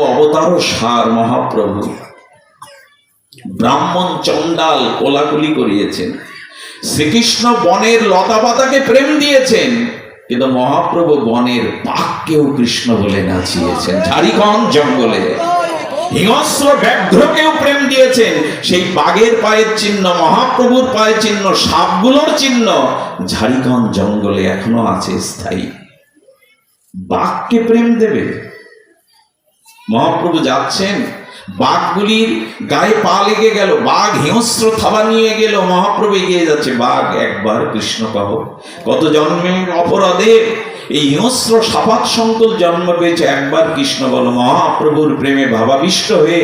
অবতার সার মহাপ্রভু ব্রাহ্মণ চণ্ডাল কোলাকুলি করিয়েছেন, শ্রীকৃষ্ণ বনের লতাপাতাকে প্রেম দিয়েছেন, কিন্তু মহাপ্রভু বনের বাঘকেও কৃষ্ণ বলে নাচিয়েছেন। ঝাড়িখণ্ড জঙ্গলে হিংস্র ব্যাঘ্রকেও প্রেম দিয়েছেন, সেই বাঘের পায়ের চিহ্ন, মহাপ্রভুর পায়ের চিহ্ন, সাপগুলোর চিহ্ন ঝাড়িখণ্ড জঙ্গলে এখনো আছে স্থায়ী। বাঘকে প্রেম দেবে? মহাপ্রভু যাচ্ছেন, বাঘগুলির গায়ে পা লেগে গেল, বাঘ হিংস্র থাবা নিয়ে গেল, মহাপ্রভু এগিয়ে যাচ্ছে, বাঘ একবার কৃষ্ণ কহ। কত জন্মের অপরাধে এই হিংস্র সাপাত সংকুল জন্ম পেয়েছে, একবার কৃষ্ণ বলো। মহাপ্রভুর প্রেমে ভাবাবিষ্ট হয়ে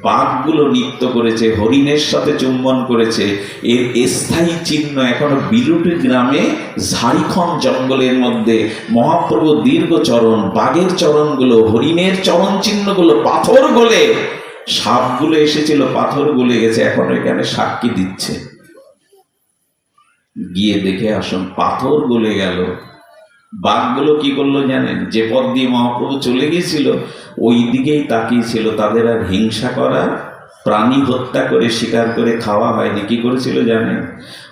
বাঘগুলো নৃত্য করেছে, হরিণের সাথে চুম্বন করেছে। এর স্থায়ী চিহ্ন এখনো বিলুটি গ্রামে ঝাড়িখণ্ড জঙ্গলের মধ্যে মহাপ্রভু দীর্ঘ চরণ, বাঘের চরণগুলো, হরিণের চরণ চিহ্নগুলো পাথর গলে, সাপগুলো এসেছিল পাথর গলে গেছে, এখন এখানে সাক্ষী দিচ্ছে। গিয়ে দেখে আসুন, পাথর গলে গেল। বাঘগুলো কি করলো জানেন? যে পথ দিয়ে মহাপ্রভু চলে গিয়েছিল ওই দিকেই তাকিয়েছিল, তাদের আর হিংসা করা, প্রাণী হত্যা করে শিকার করে খাওয়া হয়নি। কি করেছিল জানেন?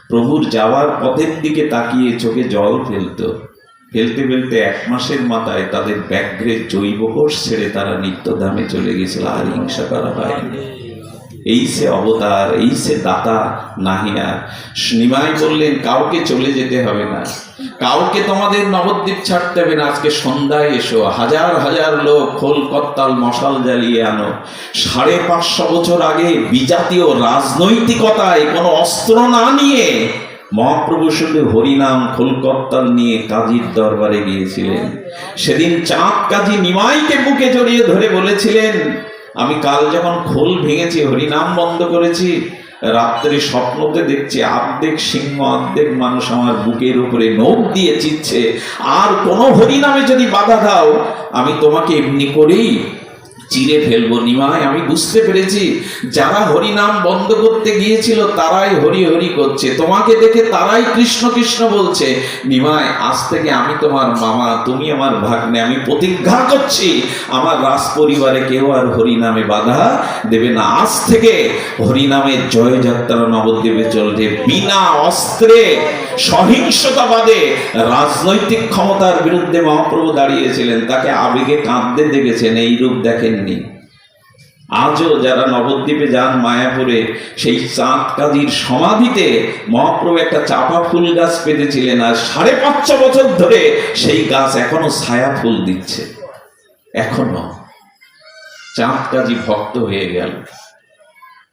প্রভুর যাওয়ার পথের দিকে তাকিয়ে চোখে জল ফেলতে ফেলতে 1 মাসের মাথায় তাদের ব্যাঘ্রের জৈব কোষ ছেড়ে তারা নিত্যধামে চলে গেছিল, আর হিংসা করা হয়নি। এই সে অবতার, এই সে দাতা নাহিয়া। নিমাই বললেন কাউকে চলে যেতে হবে না, কাউকে তোমাদের নবদ্বীপ ছাড়তে হবে না। আজকে সন্ধ্যায় এসো, হাজার হাজার লোক খোল করতাল মশাল জ্বালিয়ে আনো। 550 বছর আগে বিজাতীয় রাজনৈতিকতায় কোনো অস্ত্র না নিয়ে মহাপ্রভু শুধু হরিনাম খোল করতাল নিয়ে কাজীর দরবারে গিয়েছিলেন। সেদিন চাঁদ কাজী নিমাইকে বুকে জড়িয়ে ধরে বলেছিলেন, আমি কাল যখন খোল ভেঙেছি, হরিনাম বন্ধ করেছি, রাত্রে স্বপ্নতে দেখছি অর্ধেক সিংহ অর্ধেক মানুষ আমার বুকের উপরে নখ দিয়ে চিচ্ছে, আর কোনো হরিনামে যদি বাধা দাও আমি তোমাকে এমনি করেই চিরে ফেলবো। নিমাই, আমি বুঝতে পেরেছি যারা হরিনাম বন্ধ করতে গিয়েছিল তারাই হরি হরি করছে, তোমাকে দেখে তারাই কৃষ্ণ কৃষ্ণ বলছে। নিমাই, আজ থেকে আমি তোমার মামা, তুমি আমার ভাগ্নে। আমি প্রতিজ্ঞা করছি আমার রাজ পরিবারে কেউ আর হরিনামে বাধা দেবে না। আজ থেকে হরিনামের জয়যাত্রা নবদ্বীপে চলছে, বিনা অস্ত্রে সহিংসতাবাদে। রাজনৈতিক ক্ষমতার বিরুদ্ধে মহাপ্রভু দাঁড়িয়েছিলেন, তাকে আবেগে কাঁদতে দেখেছেন, এই রূপ দেখেননি। আজও যারা নবদ্বীপে যান মায়াপুরে, সেই চাঁদ কাজীর সমাধিতে মহাপ্রভু একটা চাপা ফুল গাছ পেতেছিলেন, আর 550 বছর ধরে সেই গাছ এখনো ছায়া ফুল দিচ্ছে। এখনো চাঁদ কাজী ভক্ত হয়ে গেল।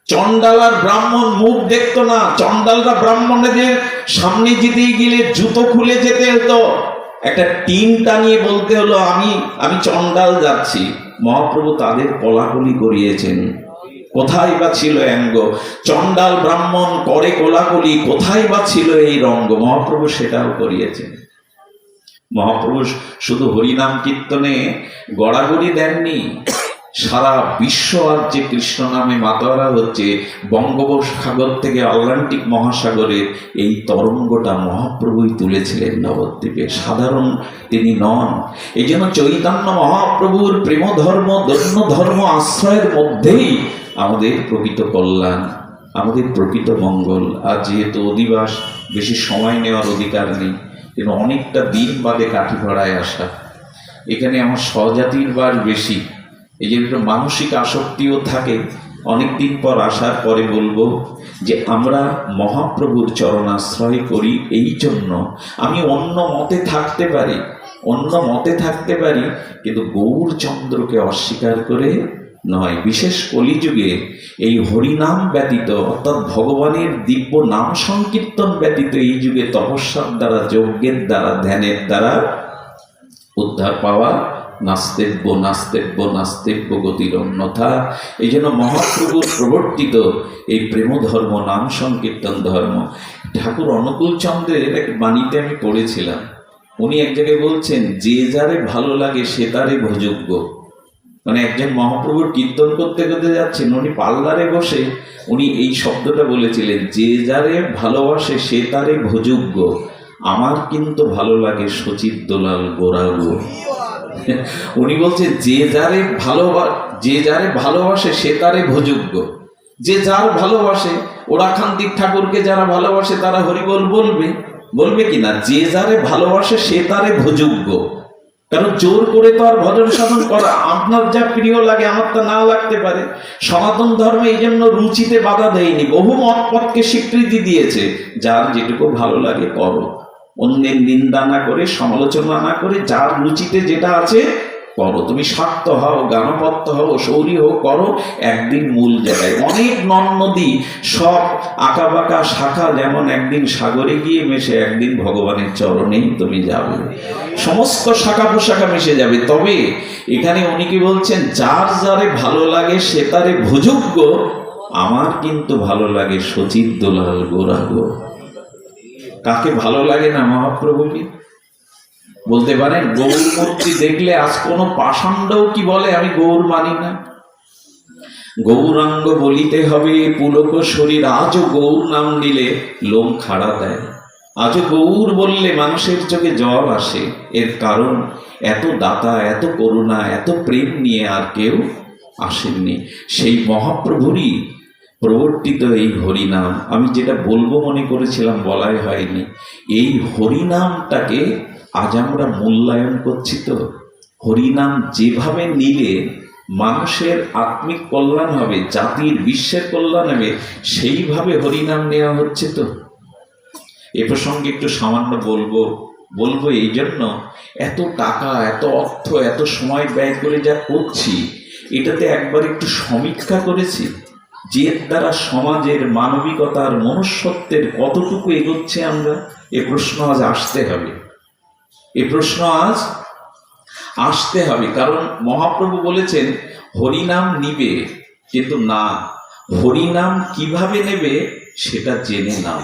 চণ্ডাল আর ব্রাহ্মণ মুখ দেখতো না, চণ্ডালরা ব্রাহ্মণদের সামনে যেতে গেলে জুতো খুলে যেতে হতো, একটা টিন টানিয়ে বলতে হলো আমি চণ্ডাল যাচ্ছি। মহাপ্রভু তাদের কোলাকুলি করিয়েছেন। কোথায় বা ছিল অঙ্গ? চণ্ডাল ব্রাহ্মণ করে কোলাকুলি, কোথায় বা ছিল এই রঙ্গ? মহাপ্রভু সেটাও করিয়েছেন। মহাপ্রভু শুধু হরিনাম কীর্তনে গড়াগড়ি দেননি, সারা বিশ্ব আজ যে কৃষ্ণ নামে মাতোয়ারা হচ্ছে, বঙ্গোপসাগর থেকে আটলান্টিক মহাসাগরের এই তরঙ্গটা মহাপ্রভুই তুলেছিলেন নবদ্বীপে। সাধারণ তিনি নন। এই জন্য চৈতন্য মহাপ্রভুর প্রেম ধর্ম, দৈন্য ধর্ম আশ্রয়ের মধ্যেই আমাদের প্রকৃত কল্যাণ, আমাদের প্রকৃত মঙ্গল। আর যেহেতু অধিবাস, বেশি সময় নেওয়ার অধিকার নেই, কিন্তু অনেকটা দিন বাদে কাঠিপাড়ায় আসা, এখানে আমার স্বজাতির বার বেশি, এই জন্য মানসিক আসক্তিও থাকে। অনেক দিন পর আসার পরে বলবো যে আমরা মহাপ্রভুর চরণাশ্রয় করি এই জন্য। আমি অন্য মতে থাকতে পারি, কিন্তু গৌরচন্দ্রকে অস্বীকার করে নয়। বিশেষ কলিযুগে এই হরিনাম ব্যতীত, অর্থাৎ ভগবানের দিব্য নাম সংকীর্তন ব্যতীত এই যুগে তপস্যার দ্বারা, যজ্ঞের দ্বারা, ধ্যানের দ্বারা উদ্ধার পাওয়া নাস্তেব্য নাস্তেব্য নাস্তেব্য গতির অন্যথা। এই জন্য মহাপ্রভুর প্রবর্তিত এই প্রেম ধর্ম, নাম সংকীর্তন ধর্ম। ঠাকুর অনুকূল চন্দ্রের এক বাণীতে আমি পড়েছিলাম, উনি এক জায়গায় বলছেন, যে যারে ভালো লাগে সে তারে ভোযোগ্য। মানে একজন মহাপ্রভুর কীর্তন করতে করতে যাচ্ছেন, উনি পাল্লারে বসে উনি এই শব্দটা বলেছিলেন, যে যারে ভালোবাসে সে তারে ভোযোগ্য। আমার কিন্তু ভালো লাগে সচিত দোলাল গোরাগো। উনি বলছে যে যারে ভালোবাসে সে তারে ভোযোগ্য। যে যার ভালোবাসে, ওরাকান্তিক ঠাকুরকে যারা ভালোবাসে তারা হরিবোল বলবে কিনা? যে যারে ভালোবাসে সে তারে ভোযোগ্য। কারণ জোর করে তো আর ভজন সাধন করা, আপনার যা প্রিয় লাগে আমার তা না লাগতে পারে। সনাতন ধর্ম এই জন্য রুচিতে বাধা দেয়নি, বহু মত পথকে স্বীকৃতি দিয়েছে। যার যেটুকু ভালো লাগে করো, অন্যের নিন্দা না করে, সমালোচনা না করে, যার রুচিতে যেটা আছে করো। তুমি শাক্ত হও, গানপত্য হও, শৌরী হও, করো, একদিন মূল জায়গায়। অনেক নদী সব আঁকা বাঁকা শাখা যেমন একদিন সাগরে গিয়ে মেশে, একদিন ভগবানের চরণেই তুমি যাবে, সমস্ত শাখা প্রশাখা মিশে যাবে। তবে এখানে উনি কি বলছেন? যার যারে ভালো লাগে সে তারে ভোযোগ্য। আমার কিন্তু ভালো লাগে সচিত দোলাল গোরাগো। কাকে ভালো লাগে না মহাপ্রভুকে? বলতে পারেন গৌর মূর্তি দেখলে আজ কোনো পাষাণ্ডও কি বলে আমি গৌর মানি না? গৌরাঙ্গ বলিতে হবে পুলক শরীর। আজও গৌর নাম নিলে লোম খাড়া দেয়, আজও গৌর বললে মানুষের চোখে জল আসে। এর কারণ এত দাতা, এত করুণা, এত প্রেম নিয়ে আর কেউ আসেননি। সেই মহাপ্রভুরই প্রবর্তিত এই হরিনাম। আমি যেটা বলবো মনে করেছিলাম বলাই হয়নি। এই হরিনামটাকে আজ আমরা মূল্যায়ন করছি তো। হরিনাম যেভাবে নিলে মানুষের আত্মিক কল্যাণ হবে, জাতির বিশ্বের কল্যাণ হবে, সেইভাবে হরিনাম নেওয়া হচ্ছে তো। এ প্রসঙ্গে একটু সামান্য বলবো এই জন্য, এত টাকা, এত অর্থ, এত সময় ব্যয় করে যা করছি, এটাতে একবার একটু সমীক্ষা করেছি যে দ্বারা সমাজের মানবিকতার, মনুষ্যত্বের কতটুকু এগোচ্ছে আমরা? এ প্রশ্ন আজ আসতে হবে, এ প্রশ্ন আজ আসতে হবে। কারণ মহাপ্রভু বলেছেন হরিনাম নিবে, কিন্তু না, হরিনাম কিভাবে নেবে সেটা জেনে নাও।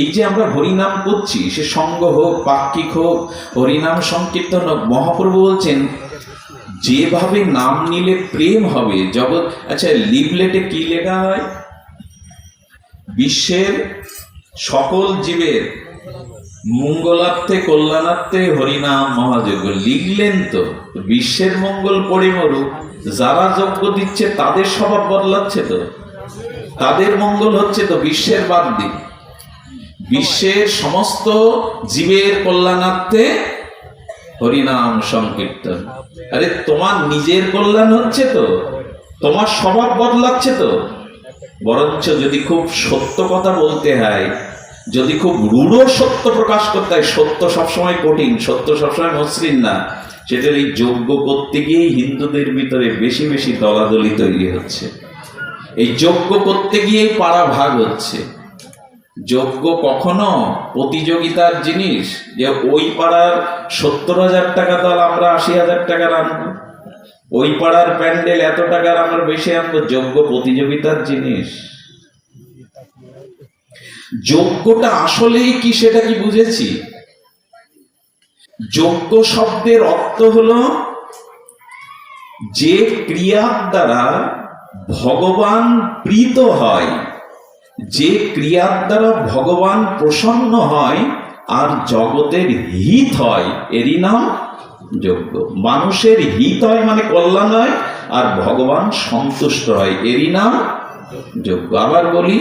এই যে আমরা হরিনাম করছি, সে সঙ্গ হোক, পাক্ষিক হোক, হরিনাম সংকীর্তন হোক, মহাপ্রভু বলছেন যেভাবে নাম নিলে প্রেম হবে জগৎ। আচ্ছা, লিফলেটে কি লেখা হয়? বিশ্বের সকল জীবের মঙ্গলার্থে কল্যাণার্থে হরিনাম মহাযজ্ঞ। লিখলেন তো বিশ্বের মঙ্গল পড়ে মরুক, যারা যজ্ঞ দিচ্ছে তাদের স্বভাব বদলাচ্ছে তো, তাদের মঙ্গল হচ্ছে তো, বিশ্বের বাদ দিক। বিশ্বের সমস্ত জীবের কল্যাণার্থে হরিনাম সংকীর্তন। আরে তোমার নিজের কল্যাণ হচ্ছে তো, তোমার স্বভাব বদলাচ্ছে তো। বরঞ্চ যদি খুব সত্য কথা বলতে হয়, যদি খুব রূঢ় সত্য প্রকাশ করতে হয়, সত্য সবসময় কঠিন, সত্য সবসময় মসৃণ না, সেটার এই যজ্ঞ করতে গিয়েই হিন্দুদের ভিতরে বেশি বেশি দলাদলি তৈরি হচ্ছে। এই যজ্ঞ করতে গিয়েই পাড়া ভাগ হচ্ছে। যজ্ঞ কখনো প্রতিযোগিতার জিনিস যে ওই পাড়ার 70,000 টাকা দল আমরা 80,000 টাকার আনবো, ওই পাড়ার প্যান্ডেল এত টাকার আমরা বেশি আনবো। যজ্ঞ প্রতিযোগিতার জিনিস। যজ্ঞটা আসলেই কি সেটা কি বুঝেছি? যজ্ঞ শব্দের অর্থ হলো যে ক্রিয়ার দ্বারা ভগবান প্রীত হয়, যে ক্রিয়ার দ্বারা ভগবান প্রসন্ন হয় আর জগতের হিত হয়, এরই নাম যজ্ঞ। মানুষের হিত হয় মানে কল্যাণ হয়, আর ভগবান সন্তুষ্ট হয়, এরই নাম যজ্ঞ। আবার বলি,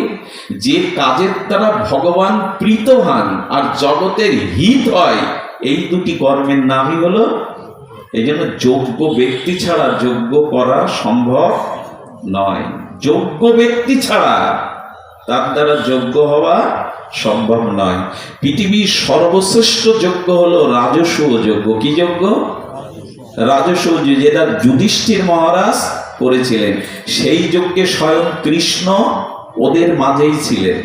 যে কাজের দ্বারা ভগবান প্রীত হন আর জগতের হিত হয়, এই দুটি কর্মের নামই হলো। এই জন্য যোগ্য ব্যক্তি ছাড়া যজ্ঞ করা সম্ভব নয়। যোগ্য ব্যক্তি ছাড়া তার দ্বারা যজ্ঞ হওয়া সম্ভব নয়। পৃথিবীর সর্বশ্রেষ্ঠ যজ্ঞ হলো রাজসূয় যজ্ঞ। কি যজ্ঞ? রাজসূয়, যেটা যুধিষ্ঠির মহারাজ করেছিলেন। সেই যজ্ঞে স্বয়ং কৃষ্ণ ওদের মাঝেই ছিলেন।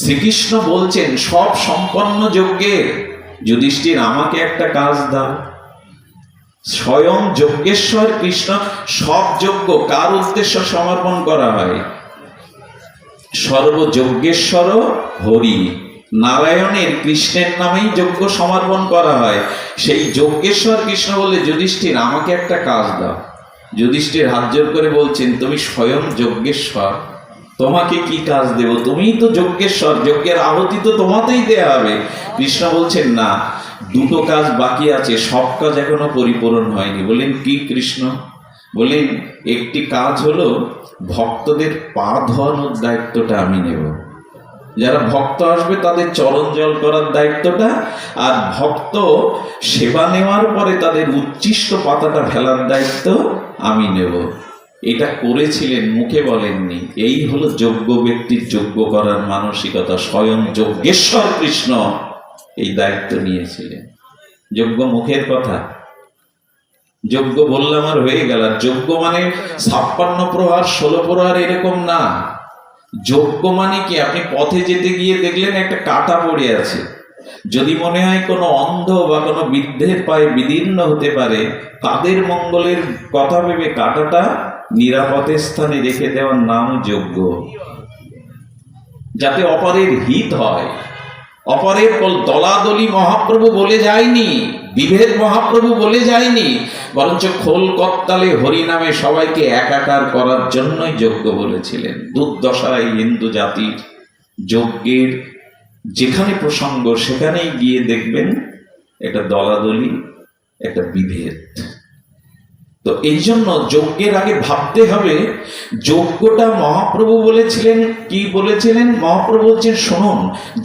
শ্রীকৃষ্ণ বলছেন সব সম্পন্ন যজ্ঞের যুধিষ্ঠির আমাকে একটা কাজ দাও। স্বয়ং যজ্ঞেশ্বর কৃষ্ণ। সব যজ্ঞ কার উদ্দেশ্য সমর্পণ করা হয়? সর্বযজ্ঞেশ্বর হরি, নারায়ণের, কৃষ্ণের নামেই যজ্ঞ সমর্পণ করা হয়। সেই যজ্ঞেশ্বর কৃষ্ণ বলে যুধিষ্ঠির আমাকে একটা কাজ দাও। যুধিষ্ঠির হাত জোর করে বলছেন তুমি স্বয়ং যজ্ঞেশ্বর, তোমাকে কি কাজ দেব? তুমিই তো যজ্ঞেশ্বর, যজ্ঞের আহুতি তো তোমাতেই দেয়া হবে। কৃষ্ণ বলছেন না, দুটো কাজ বাকি আছে, সব কাজ এখনো পরিপূরণ হয়নি। বললেন কি কৃষ্ণ? বললেন একটি কাজ হলো ভক্তদের পা ধোয়ানোর দায়িত্বটা আমি নেব। যারা ভক্ত আসবে তাদের চরণ জল করার দায়িত্বটা, আর ভক্ত সেবা নেওয়ার পরে তাদের উচ্ছিষ্ট পাতাটা ফেলার দায়িত্ব আমি নেব। এটা করেছিলেন, মুখে বলেননি। এই হলো যোগ্য ব্যক্তির যোগ্য করার মানসিকতা। স্বয়ং যজ্ঞেশ্বর কৃষ্ণ এই দায়িত্ব নিয়েছিলেন। যোগ্য মুখের কথা, যোগ্য বললাম আর হয়ে গেল। যোগ্য মানে 56 প্রহার 16 প্রহার এরকম না। যোগ্য মানে কি, আপনি পথে যেতে গিয়ে দেখলেন একটা কাঁটা পড়ে আছে, যদি মনে হয় কোনো অন্ধ বা কোনো বৃদ্ধের পায়ে বিদীর্ণ হতে পারে, তাদের মঙ্গলের কথা ভেবে কাঁটাটা নিরাপদের স্থানে রেখে দেওয়ার নাম যোগ্য, যাতে অপরের হিত হয়। অপরের দলাদলি মহাপ্রভু বলে যায়নি, বিভেদ মহাপ্রভু বলে যায়নি, বরঞ্চ খোল করতালে হরিনামে সবাইকে একাকার করার জন্যই যজ্ঞ বলেছিলেন। দুর্দশায় হিন্দু জাতির যজ্ঞের যেখানে প্রসঙ্গ সেখানেই গিয়ে দেখবেন একটা দলাদলি, একটা বিভেদ। তো এই জন্য যজ্ঞের আগে ভাবতে হবে যজ্ঞটা মহাপ্রভু বলেছিলেন। কি বলেছিলেন মহাপ্রভু? বলছেন শুনুন,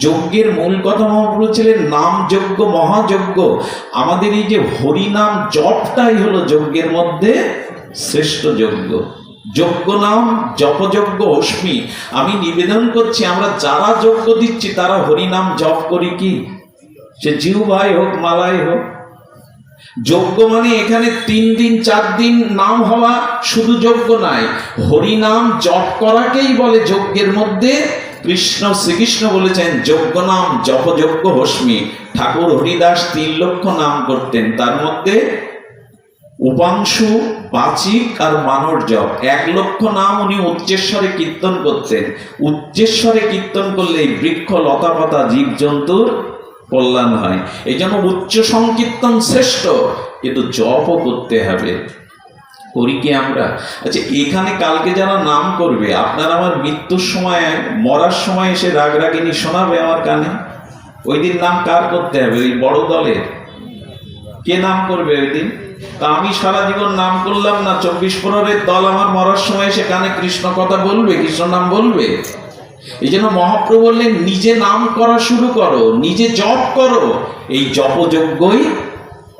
যজ্ঞের মূল কথা মহাপ্রভু ছিলেন নাম যজ্ঞ, মহাযজ্ঞ। আমাদের এই যে হরিনাম জপটাই হলো যজ্ঞের মধ্যে শ্রেষ্ঠ যজ্ঞ। যজ্ঞ নাম জপযজ্ঞ অস্মি। আমি নিবেদন করছি, আমরা যারা যজ্ঞ দিচ্ছি তারা হরিনাম জপ করি কি? সে জিহ্বায় হোক, মালায় হোক। যজ্ঞ মানে এখানে 3 দিন 4 দিন নাম হওয়া শুধু যজ্ঞ নয়, হরিনাম জপ করাকেই বলে যজ্ঞের মধ্যে। কৃষ্ণ শ্রীকৃষ্ণ বলেছেন যজ্ঞ নাম জপযজ্ঞ হস্মি। ঠাকুর হরিদাস 3 লক্ষ নাম করতেন, তার মধ্যে উপাংশু, বাচিক আর মানর জপ 1 লক্ষ নাম উনি উচ্চেশ্বরে কীর্তন করতেন। উচ্চেশ্বরে কীর্তন করলে বৃক্ষ লতা পাতা জীবজন্তুর কল্যাণ হয়। এই জন্য উচ্চ সংকীর্তন শ্রেষ্ঠ, কিন্তু জপও করতে হবে। করি কি আমরা? আচ্ছা, এখানে কালকে যারা নাম করবে, আপনার আমার মৃত্যুর সময়, মরার সময় এসে রাগরাগিনী শোনাবে আমার কানে, ওই দিন নাম কার করতে হবে? ওই বড় দলের? কে নাম করবে ওই দিন? তা আমি সারা জীবন নাম করলাম না, 24 প্রহরের দল আমার মরার সময় এসে কানে কৃষ্ণ কথা বলবে, কৃষ্ণ নাম বলবে? এই জন্য মহাপ্রভু বললেন নিজে নাম করা শুরু করো, নিজে জপ করো। এই জপযজ্ঞই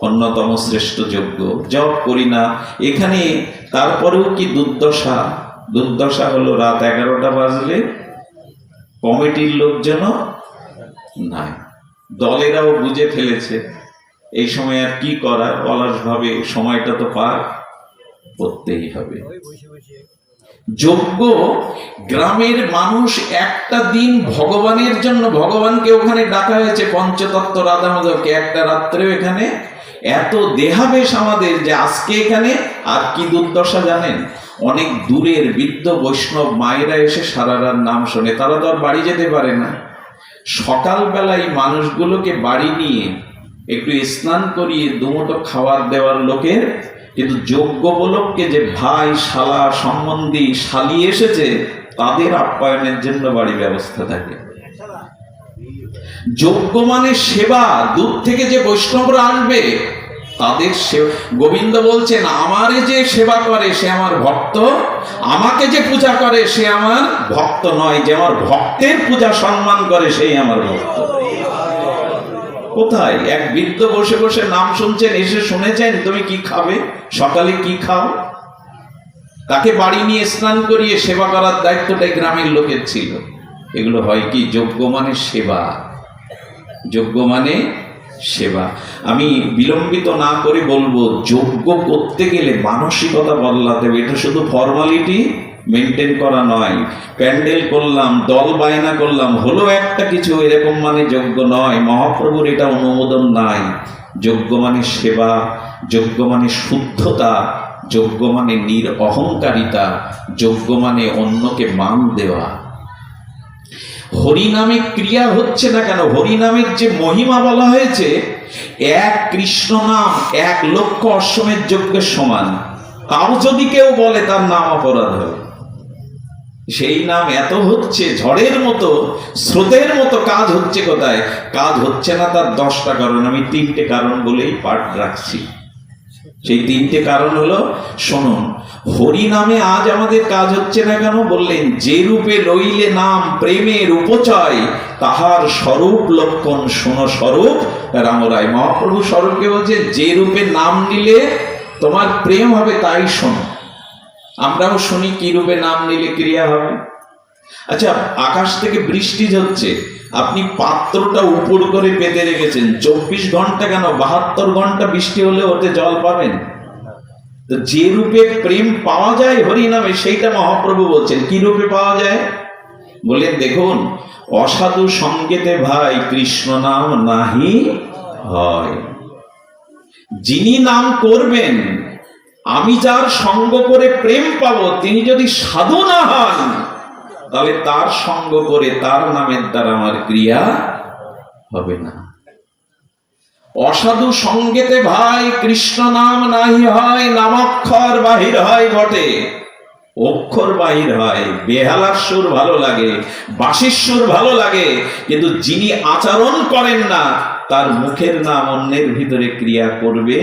অন্যতম শ্রেষ্ঠ যজ্ঞ। জপ করি না এখানে, তারপরেও কি দুর্দশা! দুর্দশা হলো রাত 11টা বাজলে কমিটির লোকজন নাই, দলেরাও বুঝে ফেলেছে এই সময় আর কি করা, অলসভাবে সময়টা তো পার করতেই হবে। যজ্ঞ, গ্রামের মানুষ একটা দিন ভগবানের জন্য, ভগবানকে ওখানে ডাকা হয়েছে, পঞ্চতত্ত্ব রাধা মাধবকে। একটা রাত্রেও এখানে এত দেহাবেশ আমাদের যে আজকে এখানে। আর কি দুর্দশা জানেন? অনেক দূরের বৃদ্ধ বৈষ্ণব মায়েরা এসে সারা রাত নাম শোনে, তারা তো আর বাড়ি যেতে পারে না। সকালবেলায় মানুষগুলোকে বাড়ি নিয়ে একটু স্নান করিয়ে দুমুঠো খাবার দেওয়ার লোকের, কিন্তু যোগ্য বলককে যে ভাই, শালা, সম্বন্ধী, শালি এসেছে, তাদের আপ্যায়নের জন্য বাড়ি ব্যবস্থা থাকে। যোগ্য মানে সেবা। দূর থেকে যে বৈষ্ণবরা আসবে তাদের গোবিন্দ বলছেন আমারে যে সেবা করে সে আমার ভক্ত, আমাকে যে পূজা করে সে আমার ভক্ত নয়, যে আমার ভক্তের পূজা সম্মান করে সেই আমার ভক্ত। কোথায়? এক বৃদ্ধ বসে বসে নাম শুনছেন, এসে শুনেছেন তুমি কি খাবে, সকালে কি খাও, তাকে বাড়ি নিয়ে স্নান করিয়ে সেবা করার দায়িত্বটাই গ্রামের লোকের ছিল। এগুলো হয় কি? যজ্ঞ মানে সেবা। যজ্ঞ মানে সেবা। আমি বিলম্বিত না করে বলবো, যজ্ঞ করতে গেলে মানসিকতা বদলাতে হবে। এটা শুধু ফর্মালিটি মেনটেন করা নয়। প্যান্ডেল করলাম, দল বায়না করলাম, হলো একটা কিছু, এরকম মানে যজ্ঞ নয়। মহাপ্রভুর এটা অনুমোদন নাই। যজ্ঞ মানে সেবা, যজ্ঞ মানে শুদ্ধতা, যজ্ঞ মানে নিরঅহংকারিতা, যজ্ঞ মানে অন্যকে মান দেওয়া। হরিনামে ক্রিয়া হচ্ছে না কেন? হরিনামের যে মহিমা বলা হয়েছে, 1 কৃষ্ণ নাম 1 লক্ষ অশ্বমেধ যজ্ঞের সমান। তাও যদি কেউ বলে তার নাম অপরাধ হবে। সেই নাম এত হচ্ছে, ঝড়ের মতো, স্রোতের মতো কাজ হচ্ছে। কোথায় কাজ হচ্ছে না তার 10টা কারণ, আমি 3টে কারণ বলেই পাঠ রাখছি। সেই 3টে কারণ হলো, শুনুন, হরি নামে আজ আমাদের কাজ হচ্ছে না কেন? বললেন, যে রূপে লইলে নাম প্রেমের উপচয়, তাহার স্বরূপ লক্ষণ শোনো স্বরূপ রামরায়। মহাপ্রভু স্বরূপকে বলছে, যে রূপে নাম নিলে তোমার প্রেম হবে তাই শোনো। আমরাও শুনি কি রূপে নাম নিলে ক্রিয়া হবে। আচ্ছা, আকাশ থেকে বৃষ্টি হচ্ছে, আপনি পাত্রটা উপর করে পেতে রেখেছেন, 24 ঘন্টা কেন 72 ঘন্টা বৃষ্টি হলে ওতে জল পাবেন? তো যে রূপে প্রেম পাওয়া যায় হরি নামে, সেইটা মহাপ্রভু বলছেন। কি রূপে পাওয়া যায়? বলেন, দেখুন, অসাধু সঙ্গেতে ভাই কৃষ্ণ নাম নাহি হয়। যিনি নাম করবেন, আমি যার সঙ্গ করে প্রেম পাবো, তিনি যদি সাধু না হন, তাহলে তার সঙ্গ করে তার নামের দ্বারা আমার ক্রিয়া হবে না। অসাধু সঙ্গেতে ভাই কৃষ্ণ নাম নাহি হয়, নামাক্ষর বাহির হয় বটে। অক্ষর বাহির হয়, বেহালার সুর ভালো লাগে, বাঁশির সুর ভালো লাগে, কিন্তু যিনি আচরণ করেন না, তার মুখের নাম অন্যের ভিতরে ক্রিয়া করবে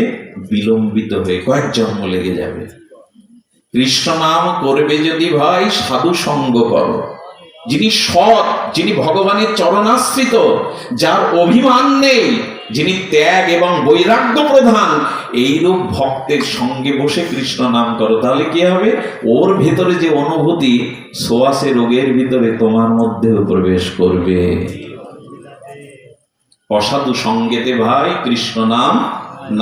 বিলম্বিত হয়ে, কয়েক জন্ম লেগে যাবে। কৃষ্ণ নাম করবে যদি ভাই, সাধু সঙ্গ করো। যিনি সৎ, যিনি ভগবানের চরণাশ্রিত, যার অভিমান নেই, যিনি ত্যাগ এবং বৈরাগ্য প্রধান, এইরূপ ভক্তের সঙ্গে বসে কৃষ্ণ নাম করো। তাহলে কি হবে? ওর ভেতরে যে অনুভূতি, সোয়াসে রোগের ভিতরে তোমার মধ্যেও প্রবেশ করবে। অসাধু সঙ্গেতে ভাই কৃষ্ণ নাম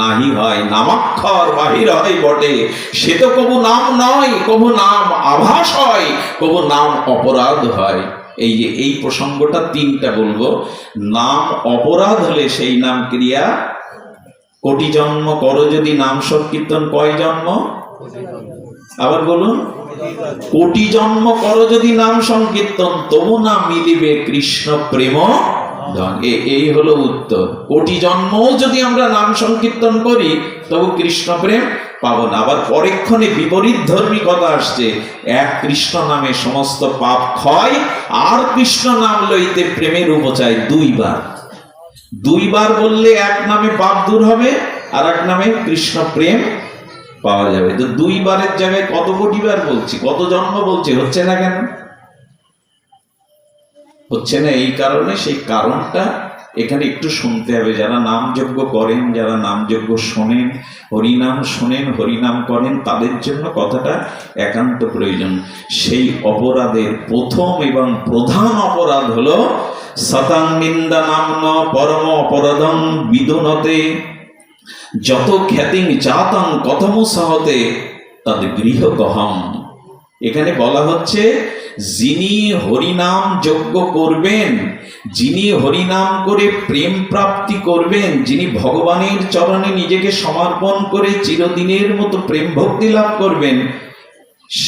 নাহি হয়, নামাক্ষর বাহির হয় বটে। সে তো কবু নাম নয়, কবু নাম আভাস হয়, কবু নাম অপরাধ হয়। এই যে এই প্রসঙ্গটা 3টা বলবো। নাম অপরাধ হলে সেই নাম ক্রিয়া। কোটি জন্ম করো যদি নাম সংকীর্তন, কয় জন্ম? আবার বলুন, কোটি জন্ম করো যদি নাম সংকীর্তন, তবু না মিলিবে কৃষ্ণ প্রেম। এই হলো উত্তর। কোটি জন্ম যদি আমরা নাম সংকীর্তন করি, তবু কৃষ্ণ প্রেম পাবো না। আবার পরেক্ষণে বিপরীত ধর্মী কথা আসছে, এক কৃষ্ণ নামে সমস্ত পাপ ক্ষয়, আর কৃষ্ণ নাম লইতে প্রেমের উপচায় 2বার। 2বার বললে এক নামে পাপ দূর হবে, আর এক নামে কৃষ্ণ প্রেম পাওয়া যাবে। তো 2বারের জায়গায় কত কোটি বার বলছি, কত জন্ম বলছি, হচ্ছে না কেন? হচ্ছে না এই কারণে, সেই কারণটা এখানে একটু শুনতে হবে। যারা নাম যজ্ঞ করেন, যারা নাম যজ্ঞ শোনেন, হরিনাম শোনেন, হরিনাম করেন, তাদের জন্য কথাটা একান্ত প্রয়োজন। সেই অপরাধের প্রথম এবং প্রধান অপরাধ হলো সতাং নিন্দা নাম্ন পরম অপরাধং বিদুনতে, যত খ্যাতিং জাতং কথমু সহতে তদ গৃহগহম। এখানে বলা হচ্ছে, যিনি হরিনাম যজ্ঞ করবেন, যিনি হরিনাম করে প্রেম প্রাপ্তি করবেন, যিনি ভগবানের চরণে নিজেকে সমর্পণ করে চিরদিনের মতো প্রেম ভক্তি লাভ করবেন,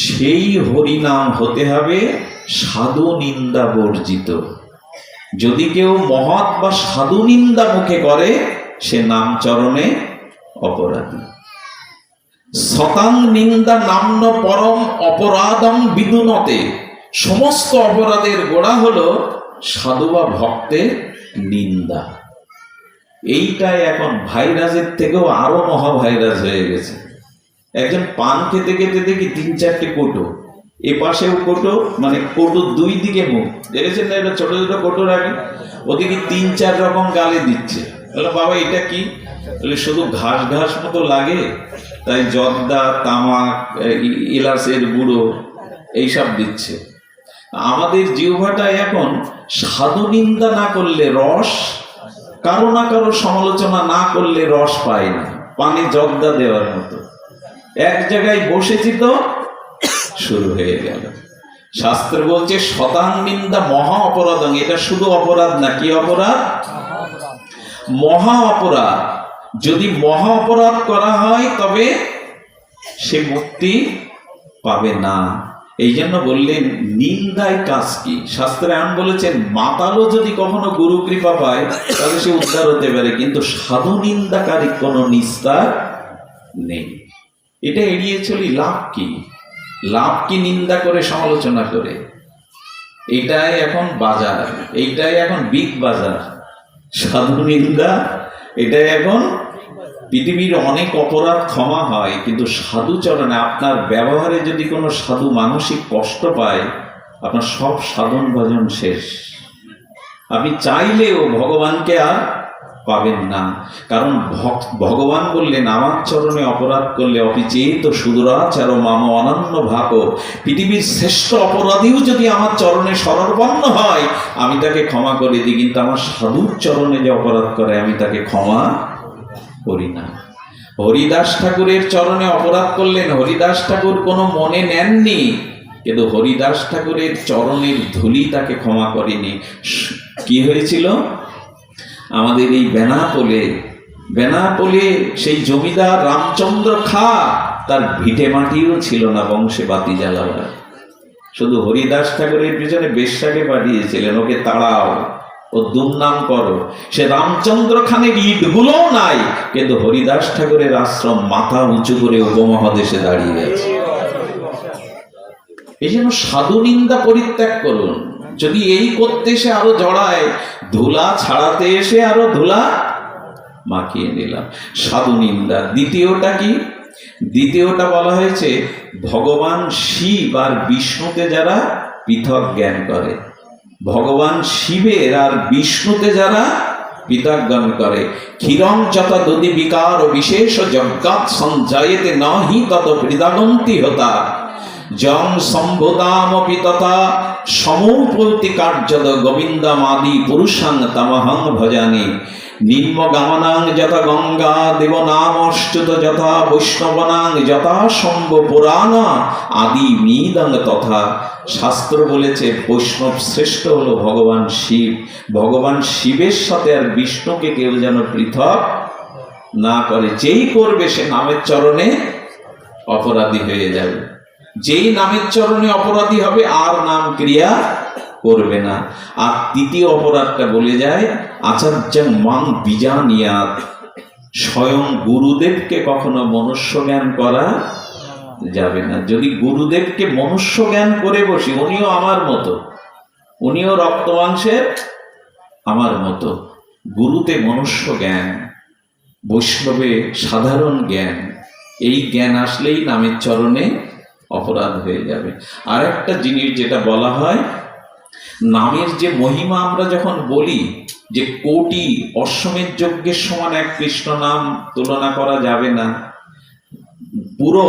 সেই হরিনাম হতে হবে সাধু নিন্দা বর্জিত। যদি কেউ মহৎ বা সাধু নিন্দা মুখে করে, সে নাম চরণে অপরাধী। শতাং নিন্দা নাম্ন পরম অপরাধম বিদুনতে, সমস্ত অপরাধের গোড়া হলো সাধু বা ভক্তের নিন্দা। এইটাই এখন ভাইরাসের থেকেও আরো মহাভাইরাস হয়ে গেছে। একজন পান খেতে খেতে দেখি 3-4টে কোটো, এ পাশেও কোটো, মানে কোটো 2 দিকে মুখ, দেখেছেন না? এটা ছোট ছোট কোটো রাখে, ওদিকে 3-4 রকম গালে দিচ্ছে। বললো, বাবা এটা কি? বলে, শুধু ঘাস ঘাস মতো লাগে, তাই জর্দা, তামাক, এলাচের গুঁড়ো এইসব দিচ্ছে। আমাদের জিহ্বাটা এখন সাধু নিন্দা না করলে রস, কারো না কারো সমালোচনা না করলে রস পায় না, পানি জর্দা দেওয়ার মতো। এক জায়গায় বসেছি তো শুরু হয়ে গেল। শাস্ত্র বলছে শতাং নিন্দা মহা অপরাধ। এটা শুধু অপরাধ না, কি অপরাধ? মহা অপরাধ। যদি মহা অপরাধ করা হয়, তবে সে মুক্তি পাবে না। এই জন্য বললেন, নিন্দায় কাজ কি? শাস্ত্রে এমন বলেছেন, মাতালও যদি কখনো গুরু কৃপা পায়, তাহলে সে উদ্ধার হতে পারে, কিন্তু সাধু নিন্দাকারী কোনো নিস্তার নেই। এটা এড়িয়ে চলি লাভ কি? লাভ কি নিন্দা করে, সমালোচনা করে? এটাই এখন বাজার, এইটাই এখন বিগ বাজার। সাধু নিন্দা, এটাই এখন পৃথিবীর অনেক অপরাধ ক্ষমা হয়, কিন্তু সাধুচরণে আপনার ব্যবহারে যদি কোনো সাধু মানসিক কষ্ট পায়, আপনার সব সাধন ভজন শেষ। আপনি চাইলেও ভগবানকে আর পাবেন না। কারণ ভগবান বললেন, আমার চরণে অপরাধ করলে অপিচেত সুদূরাচার মাম অনন্য ভাগ, পৃথিবীর শ্রেষ্ঠ অপরাধীও যদি আমার চরণে শরণাপন্ন হয় আমি তাকে ক্ষমা করে দিই, কিন্তু আমার সাধুর চরণে যে অপরাধ করে আমি তাকে ক্ষমা করি না। হরিদাস ঠাকুরের চরণে অপরাধ করলেন, হরিদাস ঠাকুর কোনো মনে নেননি, কিন্তু হরিদাস ঠাকুরের চরণের ধুলি তাকে ক্ষমা করেনি। কি হয়েছিল? আমাদের এই বেনাপোলে সেই জমিদার রামচন্দ্র খা, তার ভিটে মাটিও ছিল না বংশে বাতি জ্বালাবার। শুধু হরিদাস ঠাকুরের পিছনে বেশ্যাকে পাঠিয়েছিলেন, ওকে তাড়াও, ও দুর্নাম করো। সে রামচন্দ্র খানের ইটগুলোও নাই, কিন্তু হরিদাস ঠাকুরের আশ্রম মাথা উঁচু করে উপমহাদেশে দাঁড়িয়ে আছে। এই জন্য সাধু নিন্দা পরিত্যাগ করুন। যদি এই করতে এসে আরো জড়ায়, ধুলা ছাড়াতে এসে আরো ধুলা মাখিয়ে নিলাম। সাধু নিন্দা। দ্বিতীয়টা কি? দ্বিতীয়টা বলা হয়েছে ভগবান শিব আর বিষ্ণুতে যারা পৃথক জ্ঞান করে, ভগবান শিবের আর বিষ্ণুতে যারা পৃথক জ্ঞান করে। ক্ষীরং যথা দধি বিকার বিশেষ যজ্ঞাৎ সঞ্জায়েতে নহি তত হৃদাগন্তি হতা, জং সম্বোদামপি তথা সমৌপৌতি কার্যদ গোবিন্দমাদি পুরুষাং তমহং ভজামি। নিম্নগামনাং যথা গঙ্গা দেবনামশ্চুত যথা বৈষ্ণবনাং যথা শম্ভ পুরাণ আদি মীদং তথা। শাস্ত্র বলেছে বৈষ্ণব শ্রেষ্ঠ হলো ভগবান শিব। ভগবান শিবের সাথে আর বিষ্ণুকে কেউ যেন পৃথক না করে। যেই করবে সে নামের চরণে অপরাধী হয়ে যাবে। যেই নামের চরণে অপরাধী হবে আর নাম ক্রিয়া করবে না। আর তৃতীয় অপরাধটা বলে যায় আচার্য মাং বিজানিয়াত, স্বয়ং গুরুদেবকে কখনো মনুষ্য জ্ঞান করা যাবে না। যদি গুরুদেবকে মনুষ্য জ্ঞান করে বসি, উনিও আমার মতো, উনিও রক্ত মাংসের আমার মতো। গুরুতে মনুষ্য জ্ঞান, বৈষ্ণবে সাধারণ জ্ঞান, এই জ্ঞান আসলেই নামের চরণে অপরাধ হয়ে যাবে। আর একটা জিনিস যেটা বলা হয়, নামের যে মহিমা আমরা যখন বলি যে কোটি অশ্বমেধ যজ্ঞের সমান এক কৃষ্ণ নাম তুলনা করা যাবে না, পুরো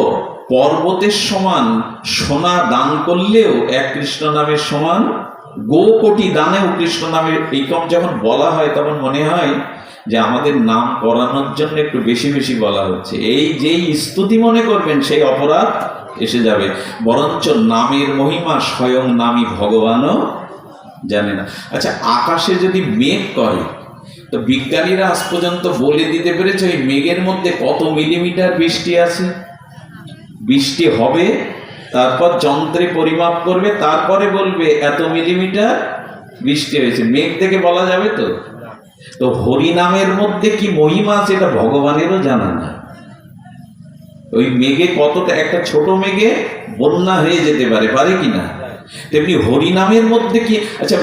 পর্বতের সমান সোনা দান করলেও এক কৃষ্ণ নামের সমান, গো কোটি দানেও কৃষ্ণ নামের, এইরকম যখন বলা হয় তখন মনে হয় যে আমাদের নাম করানোর জন্য একটু বেশি বেশি বলা হচ্ছে। এই যেই স্তুতি মনে করবেন সেই অপরাধ এসে যাবে। বরঞ্চ নামের মহিমা স্বয়ং নামই ভগবানও জানে না। আচ্ছা, আকাশে যদি মেঘ করে, তো বিজ্ঞানীরা আজ পর্যন্ত বলে দিতে পেরেছে ওই মেঘের মধ্যে কত মিলিমিটার বৃষ্টি আছে, বৃষ্টি হবে, তারপর যন্ত্রে পরিমাপ করবে, তারপরে বলবে এত মিলিমিটার বৃষ্টি হয়েছে। মেঘ থেকে বলা যাবে? তো হরিনামের মধ্যে কি মহিমা আছে এটা ভগবানেরও জানা না। ওই মেঘে কতটা, একটা ছোট মেঘে বন্যা হয়ে যেতে পারে কিনা, তেমনি হরিনামের মধ্যে কি। আচ্ছা,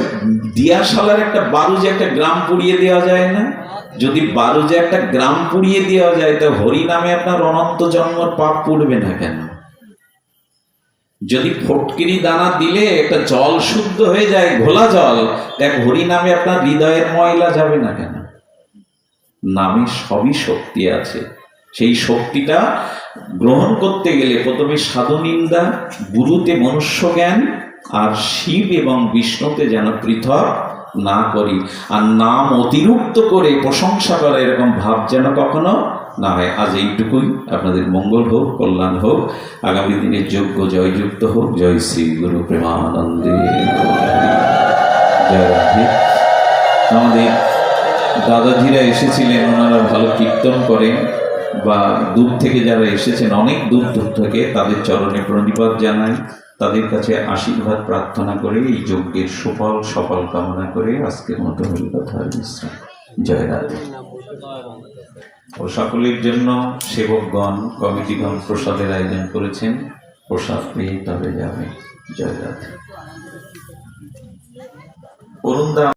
দিয়াশালার একটা বারুজে একটা গ্রাম পুড়িয়ে দেওয়া যায় না? যদি বারুজে একটা গ্রাম পুড়িয়ে দেওয়া যায়, তো হরিনামে আপনার অনন্ত জন্মর পাপ পুড়বে না কেন? যদি ফটকিরি দানা দিলে একটা জল শুদ্ধ হয়ে যায়, ঘোলা জল, দেখ হরিনামে আপনার হৃদয়ের ময়লা যাবে না কেন? নামে সবই শক্তি আছে। সেই শক্তিটা গ্রহণ করতে গেলে প্রথমে সাধু নিন্দা, গুরুতে মনুষ্য জ্ঞান, আর শিব এবং বিষ্ণুতে যেন পৃথক না করি। আর নাম অতিরিক্ত করে প্রশংসা করা এরকম ভাব যেন কখনো না হয়। আজ এইটুকুই। আপনাদের মঙ্গল হোক, কল্যাণ হোক, আগামী দিনের যোগ্য জয়যুক্ত হোক। জয় শ্রী গুরু প্রেমানন্দে। জয় রাধে। আমাদের দাদাজিরা এসেছিলেন, ওনারা ভালো কীর্তন করেন, বা দূর থেকে যারা এসেছেন, অনেক দূর দূর থেকে, তাদের চরণে প্রণিপাত জানাই, তাদের কাছে আশীর্বাদ প্রার্থনা করে এই যজ্ঞের সুফল সফল কামনা করে আজকের মতো হরিকথার বিশ্রাম। জয় রাধে। ও সকলের জন্য সেবকগণ, কমিটিগণ প্রসাদের আয়োজন করেছেন। প্রসাদ পেয়ে তবে যাবে। জয় রাধে। অরুণদা